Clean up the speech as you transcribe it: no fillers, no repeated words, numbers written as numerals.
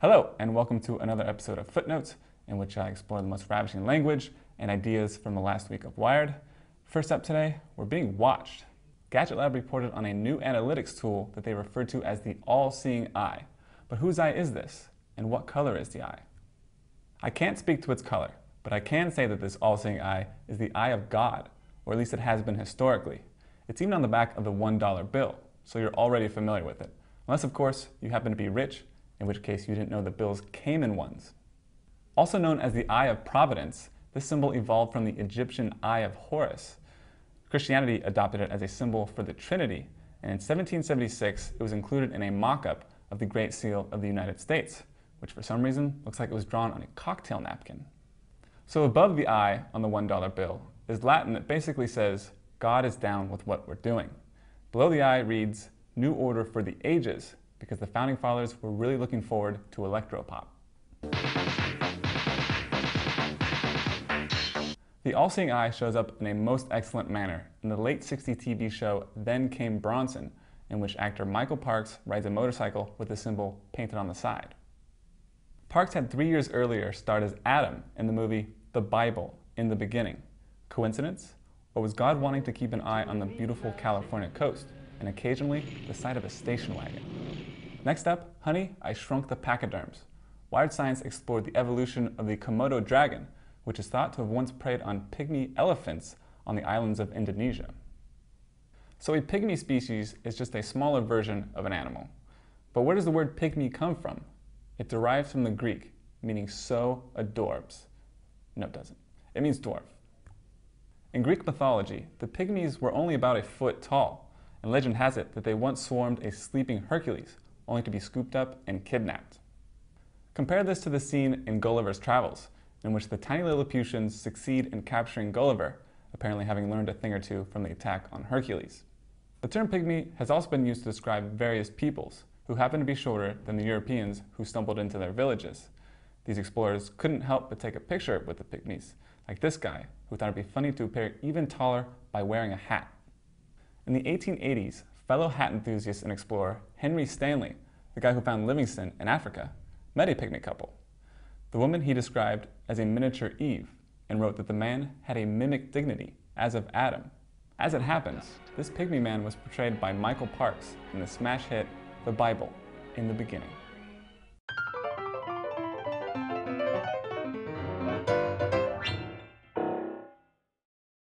Hello, and welcome to another episode of Footnotes, in which I explore the most ravishing language and ideas from the last week of Wired. First up today, we're being watched. Gadget Lab reported on a new analytics tool that they refer to as the all-seeing eye. But whose eye is this, and what color is the eye? I can't speak to its color, but I can say that this all-seeing eye is the eye of God, or at least it has been historically. It's even on the back of the $1 bill, so you're already familiar with it. Unless, of course, you happen to be rich, in which case you didn't know the bills came in ones. Also known as the Eye of Providence, this symbol evolved from the Egyptian Eye of Horus. Christianity adopted it as a symbol for the Trinity, and in 1776 it was included in a mock-up of the Great Seal of the United States, which for some reason looks like it was drawn on a cocktail napkin. So above the eye on the $1 bill is Latin that basically says, God is down with what we're doing. Below the eye reads, New Order for the Ages, because the Founding Fathers were really looking forward to electropop. The all-seeing eye shows up in a most excellent manner in the late 60s TV show Then Came Bronson, in which actor Michael Parks rides a motorcycle with the symbol painted on the side. Parks had 3 years earlier starred as Adam in the movie The Bible, In the Beginning. Coincidence? Or was God wanting to keep an eye on the beautiful California coast, and occasionally the side of a station wagon? Next up, Honey, I Shrunk the Pachyderms. Wired Science explored the evolution of the Komodo dragon, which is thought to have once preyed on pygmy elephants on the islands of Indonesia. So a pygmy species is just a smaller version of an animal. But where does the word pygmy come from? It derives from the Greek, meaning so adorbs. No, it doesn't. It means dwarf. In Greek mythology, the pygmies were only about a foot tall, and legend has it that they once swarmed a sleeping Hercules, only to be scooped up and kidnapped. Compare this to the scene in Gulliver's Travels, in which the tiny Lilliputians succeed in capturing Gulliver, apparently having learned a thing or two from the attack on Hercules. The term pygmy has also been used to describe various peoples, who happen to be shorter than the Europeans who stumbled into their villages. These explorers couldn't help but take a picture with the pygmies, like this guy, who thought it'd be funny to appear even taller by wearing a hat. In the 1880s, fellow hat enthusiast and explorer Henry Stanley, the guy who found Livingstone in Africa, met a pygmy couple. The woman he described as a miniature Eve, and wrote that the man had a mimic dignity, as of Adam. As it happens, this pygmy man was portrayed by Michael Parks in the smash hit The Bible, In the Beginning.